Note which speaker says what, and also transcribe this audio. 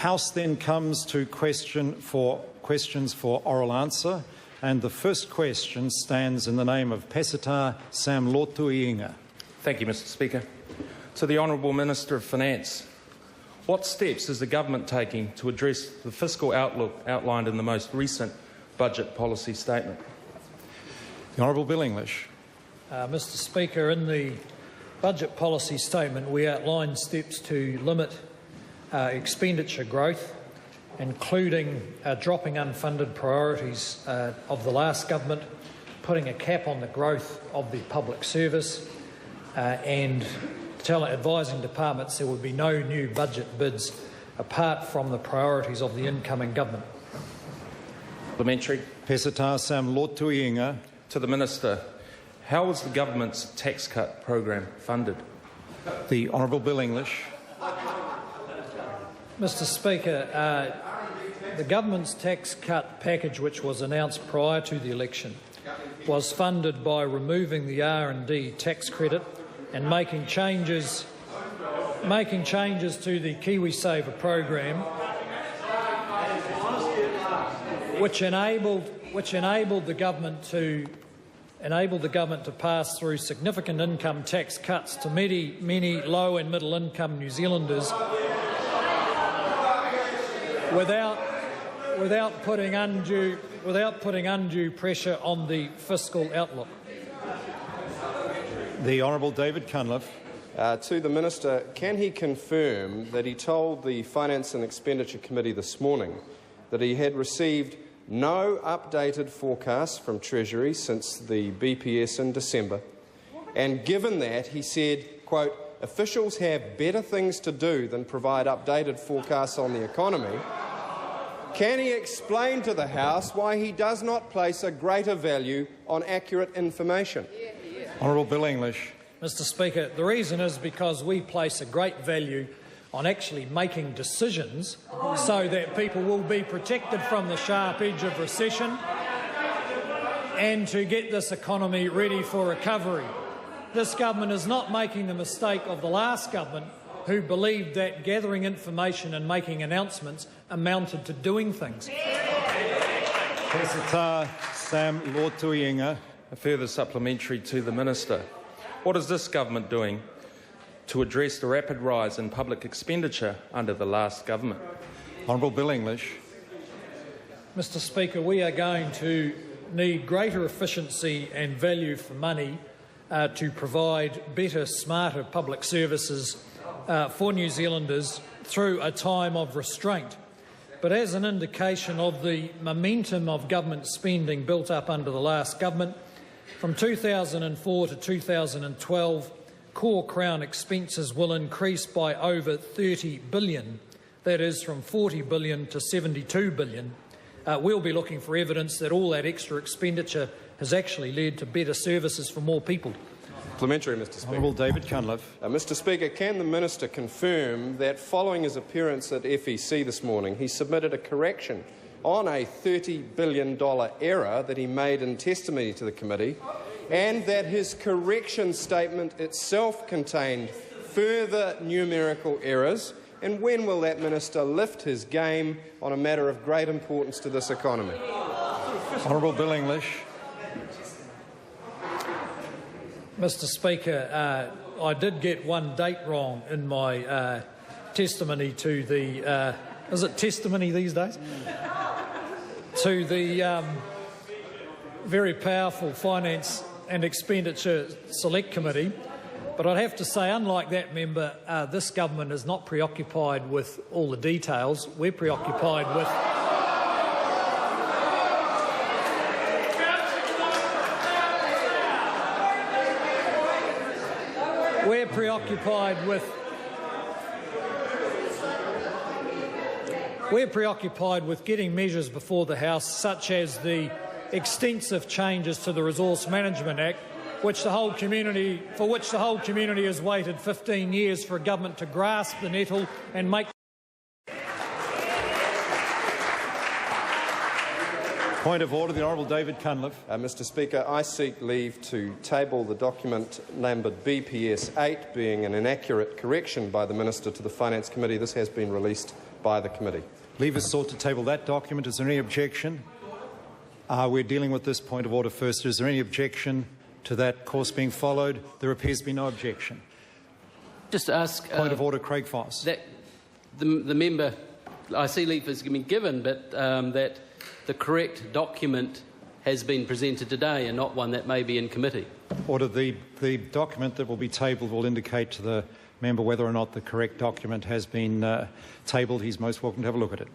Speaker 1: House then comes to questions for oral answer, and the first question stands in the name of Pesata Sam Lotu-liga.
Speaker 2: Thank you, Mr. Speaker. To the Honourable Minister of Finance, what steps is the government taking to address the fiscal outlook outlined in the most recent budget policy statement?
Speaker 1: The Honourable Bill English.
Speaker 3: Mr. Speaker, in the budget policy statement we outlined steps to limit expenditure growth, including dropping unfunded priorities of the last government, putting a cap on the growth of the public service and advising departments there would be no new budget bids apart from the priorities of the incoming government.
Speaker 2: Supplementary.
Speaker 1: Pesata Sam Lotu-liga.
Speaker 2: To the Minister, how was the government's tax cut program funded?
Speaker 1: The Honourable Bill English.
Speaker 3: Mr. Speaker, the government's tax cut package, which was announced prior to the election, was funded by removing the R&D tax credit and making changes to the KiwiSaver program, which enabled the government to pass through significant income tax cuts to many low and middle income New Zealanders without putting undue pressure on the fiscal outlook.
Speaker 1: The Honourable David Cunliffe.
Speaker 4: To the Minister, can he confirm that he told the Finance and Expenditure Committee this morning that he had received no updated forecasts from Treasury since the BPS in December, and given that, he said, quote, officials have better things to do than provide updated forecasts on the economy, can he explain to the House why he does not place a greater value on accurate information?
Speaker 1: Honourable Bill English.
Speaker 3: Mr. Speaker, the reason is because we place a great value on actually making decisions so that people will be protected from the sharp edge of recession and to get this economy ready for recovery. This government is not making the mistake of the last government, who believed that gathering information and making announcements amounted to doing things.
Speaker 1: Pesata Sam Lotu-liga.
Speaker 2: A further supplementary to the Minister. What is this government doing to address the rapid rise in public expenditure under the last government?
Speaker 1: Honourable Bill English.
Speaker 3: Mr. Speaker, we are going to need greater efficiency and value for money to provide better, smarter public services for New Zealanders through a time of restraint. But as an indication of the momentum of government spending built up under the last government, from 2004 to 2012, core Crown expenses will increase by over 30 billion. That is, from 40 billion to 72 billion. We'll be looking for evidence that all that extra expenditure has actually led to better services for more people.
Speaker 4: Supplementary, Mr. Speaker.
Speaker 1: Honourable David Cunliffe.
Speaker 4: Mr. Speaker, can the Minister confirm that following his appearance at FEC this morning, he submitted a correction on a $30 billion error that he made in testimony to the committee, and that his correction statement itself contained further numerical errors? And when will that minister lift his game on a matter of great importance to this economy?
Speaker 1: Honourable Bill English.
Speaker 3: Mr. Speaker, I did get one date wrong in my testimony to the is it testimony these days? To the very powerful Finance and Expenditure Select Committee. But I'd have to say, unlike that member, this government is not preoccupied with all the details. We're preoccupied with We're preoccupied with getting measures before the House, such as the extensive changes to the Resource Management Act, for which the whole community has waited 15 years for a government to grasp the nettle and make.
Speaker 1: Point of order, the Honourable David Cunliffe.
Speaker 4: Mr. Speaker, I seek leave to table the document numbered BPS 8, being an inaccurate correction by the Minister to the Finance Committee. This has been released by the committee.
Speaker 1: Leave is sought to table that document. Is there any objection? We're dealing with this point of order first. Is there any objection to that course being followed? There appears to be no objection.
Speaker 5: Just to ask...
Speaker 1: Point of order, Craig Foss.
Speaker 5: That the member, I see leave has been given, but that the correct document has been presented today and not one that may be in committee.
Speaker 1: Order. The document that will be tabled will indicate to the member whether or not the correct document has been tabled. He's most welcome to have a look at it.